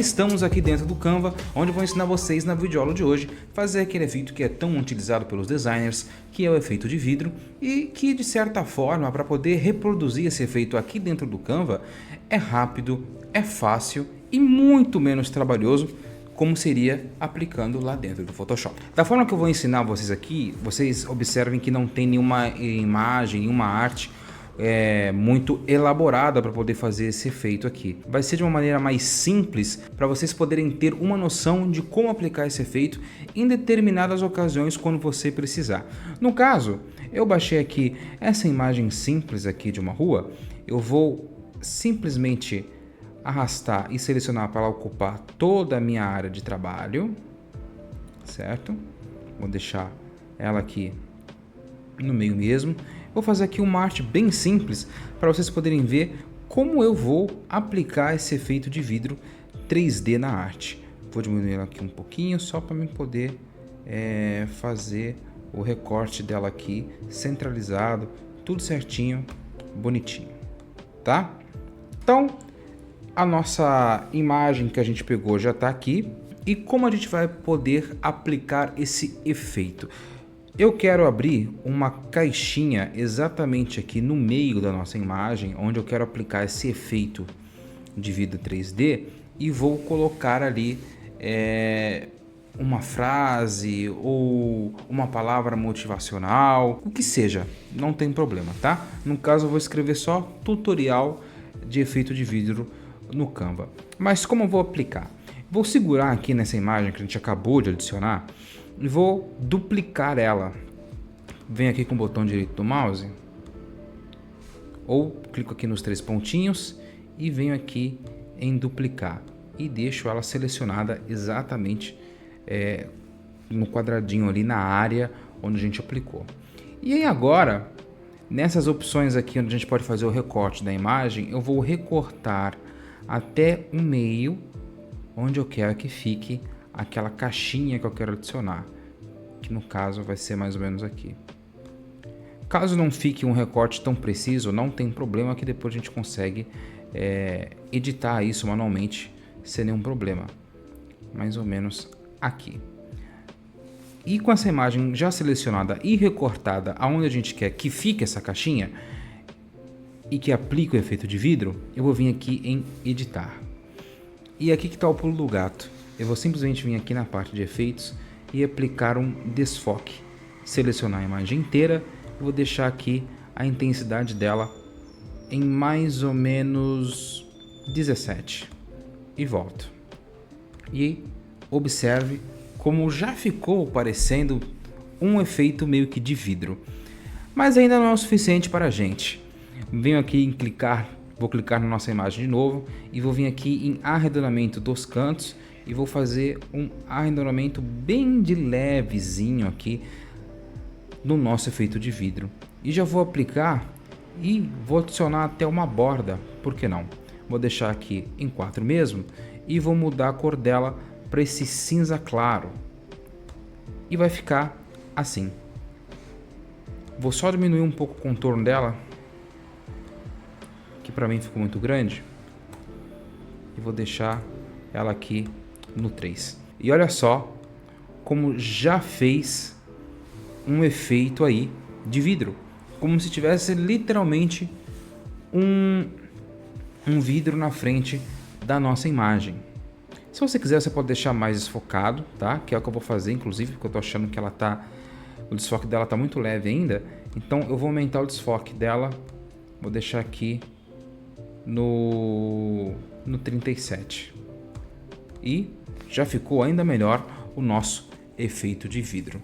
Estamos aqui dentro do Canva, onde eu vou ensinar vocês na videoaula de hoje fazer aquele efeito que é tão utilizado pelos designers, que é o efeito de vidro, e que de certa forma, para poder reproduzir esse efeito aqui dentro do Canva, é rápido, é fácil e muito menos trabalhoso, como seria aplicando lá dentro do Photoshop. Da forma que eu vou ensinar vocês aqui, vocês observem que não tem nenhuma imagem, nenhuma arte muito elaborada para poder fazer esse efeito aqui. Vai ser de uma maneira mais simples para vocês poderem ter uma noção de como aplicar esse efeito em determinadas ocasiões quando você precisar. No caso, eu baixei aqui essa imagem simples aqui de uma rua, eu vou simplesmente arrastar e selecionar para ela ocupar toda a minha área de trabalho, certo? Vou deixar ela aqui no meio mesmo. Vou fazer aqui uma arte bem simples para vocês poderem ver como eu vou aplicar esse efeito de vidro 3D na arte. Vou diminuir ela aqui um pouquinho só para eu poder fazer o recorte dela aqui centralizado, tudo certinho, bonitinho, tá? Então, a nossa imagem que a gente pegou já está aqui. E como a gente vai poder aplicar esse efeito? Eu quero abrir uma caixinha exatamente aqui no meio da nossa imagem, onde eu quero aplicar esse efeito de vidro 3D e vou colocar ali uma frase ou uma palavra motivacional, o que seja, não tem problema, tá? No caso eu vou escrever só tutorial de efeito de vidro no Canva. Mas como eu vou aplicar? Vou segurar aqui nessa imagem que a gente acabou de adicionar e vou duplicar ela. Venho aqui com o botão direito do mouse, ou clico aqui nos três pontinhos e venho aqui em duplicar e deixo ela selecionada exatamente no quadradinho ali na área onde a gente aplicou. E aí agora, nessas opções aqui onde a gente pode fazer o recorte da imagem, eu vou recortar até o meio onde eu quero que fique aquela caixinha que eu quero adicionar, que no caso vai ser mais ou menos aqui. Caso não fique um recorte tão preciso, não tem problema, que depois a gente consegue editar isso manualmente sem nenhum problema. Mais ou menos aqui. E com essa imagem já selecionada e recortada aonde a gente quer que fique essa caixinha e que aplique o efeito de vidro, eu vou vir aqui em editar. E aqui que está o pulo do gato. Eu vou simplesmente vir aqui na parte de efeitos e aplicar um desfoque. Selecionar a imagem inteira e vou deixar aqui a intensidade dela em mais ou menos 17. E volto. E observe como já ficou parecendo um efeito meio que de vidro. Mas ainda não é o suficiente para a gente. Venho aqui em clicar. Vou clicar na nossa imagem de novo e vou vir aqui em arredondamento dos cantos e vou fazer um arredondamento bem de levezinho aqui no nosso efeito de vidro. E já vou aplicar e vou adicionar até uma borda, por que não? Vou deixar aqui em 4 mesmo e vou mudar a cor dela para esse cinza claro. E vai ficar assim. Vou só diminuir um pouco o contorno dela, que para mim ficou muito grande, e vou deixar ela aqui no 3. E olha só como já fez um efeito aí de vidro, como se tivesse literalmente um vidro na frente da nossa imagem. Se você quiser, você pode deixar mais desfocado, tá? Que é o que eu vou fazer, inclusive, porque eu tô achando que o desfoque dela tá muito leve ainda. Então eu vou aumentar o desfoque dela, vou deixar aqui no 37 e já ficou ainda melhor o nosso efeito de vidro.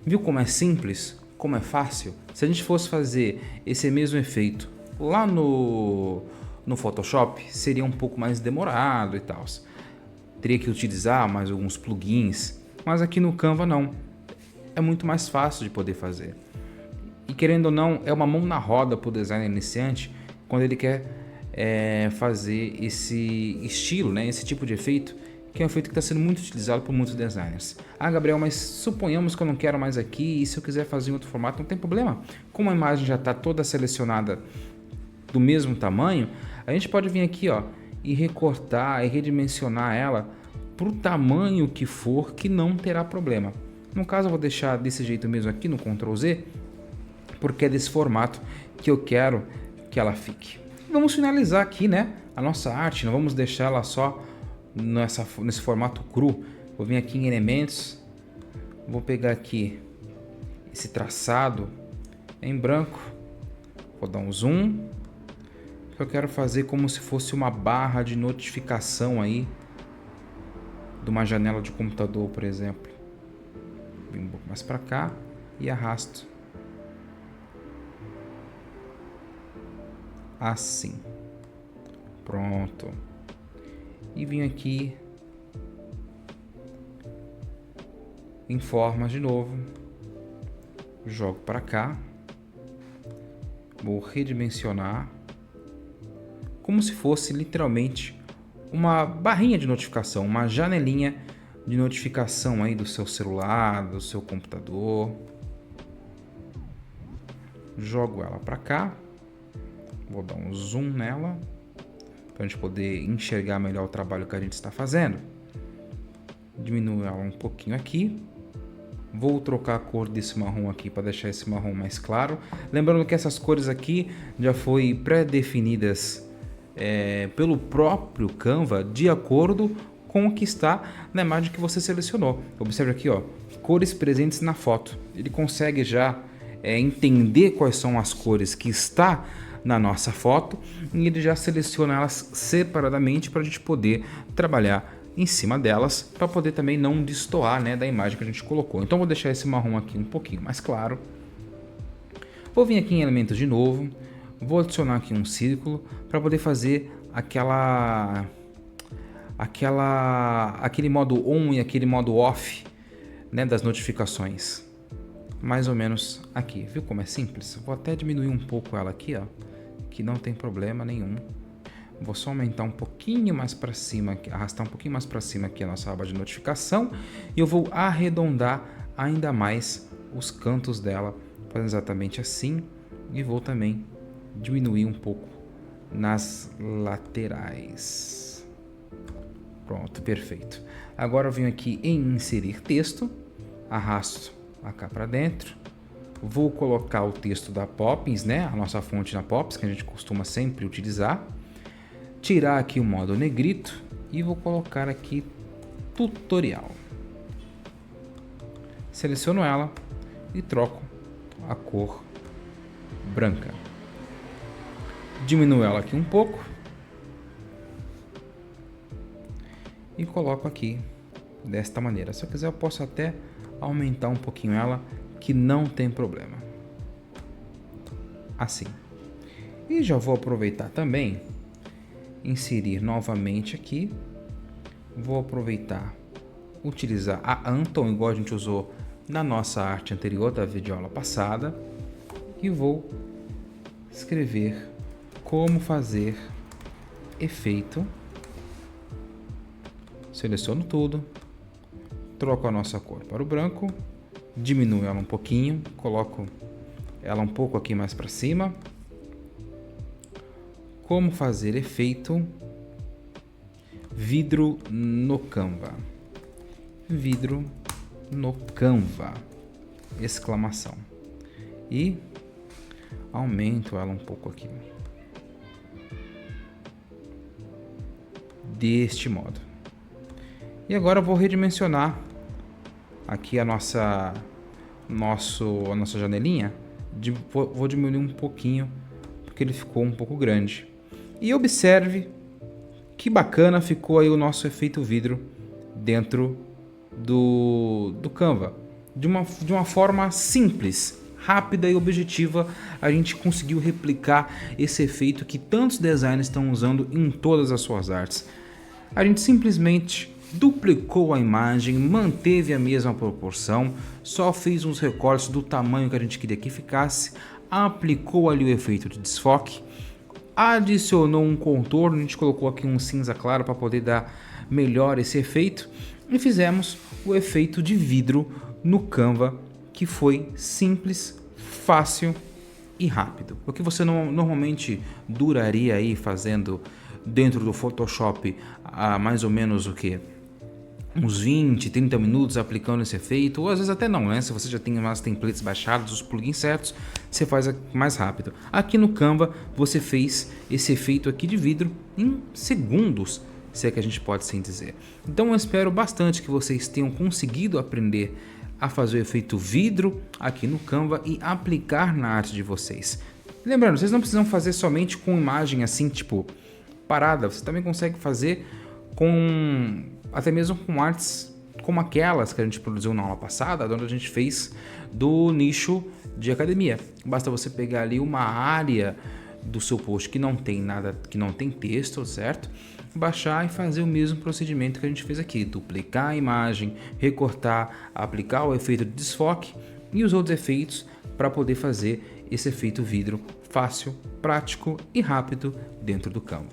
Viu como é simples, como é fácil? Se a gente fosse fazer esse mesmo efeito lá no Photoshop, seria um pouco mais demorado e tal, teria que utilizar mais alguns plugins, mas aqui no Canva não, é muito mais fácil de poder fazer. E querendo ou não, é uma mão na roda para o designer iniciante quando ele quer fazer esse estilo, né, esse tipo de efeito, que é um efeito que está sendo muito utilizado por muitos designers. Ah, Gabriel, mas suponhamos que eu não quero mais aqui, e se eu quiser fazer em outro formato, não tem problema. Como a imagem já está toda selecionada do mesmo tamanho, a gente pode vir aqui, ó, e recortar e redimensionar ela para o tamanho que for, que não terá problema. No caso eu vou deixar desse jeito mesmo aqui no Ctrl Z, porque é desse formato que eu quero que ela fique. Vamos finalizar aqui, né, a nossa arte, não vamos deixar ela só nesse formato cru. Vou vir aqui em elementos, vou pegar aqui esse traçado em branco, vou dar um zoom, eu quero fazer como se fosse uma barra de notificação aí de uma janela de computador, por exemplo. Vem um pouco mais para cá e arrasto assim. Pronto. E vim aqui em formas de novo, jogo para cá, vou redimensionar como se fosse literalmente uma barrinha de notificação, uma janelinha de notificação aí do seu celular, do seu computador. Jogo ela para cá, vou dar um zoom nela para a gente poder enxergar melhor o trabalho que a gente está fazendo. Diminuo ela um pouquinho aqui. Vou trocar a cor desse marrom aqui para deixar esse marrom mais claro. Lembrando que essas cores aqui já foi pré-definidas pelo próprio Canva de acordo com o que está na imagem que você selecionou. Observe aqui, ó, cores presentes na foto. Ele consegue já entender quais são as cores que está na nossa foto e ele já seleciona elas separadamente para a gente poder trabalhar em cima delas, para poder também não destoar, né, da imagem que a gente colocou. Então vou deixar esse marrom aqui um pouquinho mais claro. Vou vir aqui em elementos de novo, vou adicionar aqui um círculo para poder fazer aquele modo on e aquele modo off, né, das notificações. Mais ou menos aqui, viu como é simples? Vou até diminuir um pouco ela aqui, ó, que não tem problema nenhum. Vou só aumentar um pouquinho mais para cima, arrastar um pouquinho mais para cima aqui a nossa aba de notificação e eu vou arredondar ainda mais os cantos dela, fazendo exatamente assim, e vou também diminuir um pouco nas laterais. Pronto, perfeito. Agora eu venho aqui em inserir texto, arrasto cá para dentro, vou colocar o texto da Poppins, né, a nossa fonte na Poppins que a gente costuma sempre utilizar. Tirar aqui o modo negrito e vou colocar aqui tutorial. Seleciono ela e troco a cor branca. Diminuo ela aqui um pouco e coloco aqui desta maneira. Se eu quiser eu posso até aumentar um pouquinho ela, que não tem problema. Assim. E já vou aproveitar também inserir novamente aqui, vou aproveitar, utilizar a Anton, igual a gente usou na nossa arte anterior da videoaula passada, e vou escrever como fazer efeito, seleciono tudo, troco a nossa cor para o branco, diminuo ela um pouquinho, coloco ela um pouco aqui mais para cima. Como fazer efeito vidro no Canva. Vidro no Canva. Exclamação. E aumento ela um pouco aqui. Deste modo. E agora eu vou redimensionar aqui a nossa janelinha. Vou diminuir um pouquinho, porque ele ficou um pouco grande. E observe que bacana ficou aí o nosso efeito vidro dentro do Canva. De uma forma simples, rápida e objetiva, a gente conseguiu replicar esse efeito que tantos designers estão usando em todas as suas artes. A gente simplesmente duplicou a imagem, manteve a mesma proporção, só fez uns recortes do tamanho que a gente queria que ficasse, aplicou ali o efeito de desfoque, adicionou um contorno, a gente colocou aqui um cinza claro para poder dar melhor esse efeito e fizemos o efeito de vidro no Canva, que foi simples, fácil e rápido. O que você normalmente duraria aí fazendo dentro do Photoshop há mais ou menos o que? Uns 20, 30 minutos aplicando esse efeito, ou às vezes até não, né? Se você já tem umas templates baixadas, os plugins certos, você faz mais rápido. Aqui no Canva, você fez esse efeito aqui de vidro em segundos, se é que a gente pode assim dizer. Então eu espero bastante que vocês tenham conseguido aprender a fazer o efeito vidro aqui no Canva e aplicar na arte de vocês. Lembrando, vocês não precisam fazer somente com imagem assim, tipo, parada, você também consegue fazer com até mesmo com artes como aquelas que a gente produziu na aula passada, onde a gente fez do nicho de academia. Basta você pegar ali uma área do seu post que não tem nada, que não tem texto, certo? Baixar e fazer o mesmo procedimento que a gente fez aqui, duplicar a imagem, recortar, aplicar o efeito de desfoque e os outros efeitos para poder fazer esse efeito vidro fácil, prático e rápido dentro do Canva.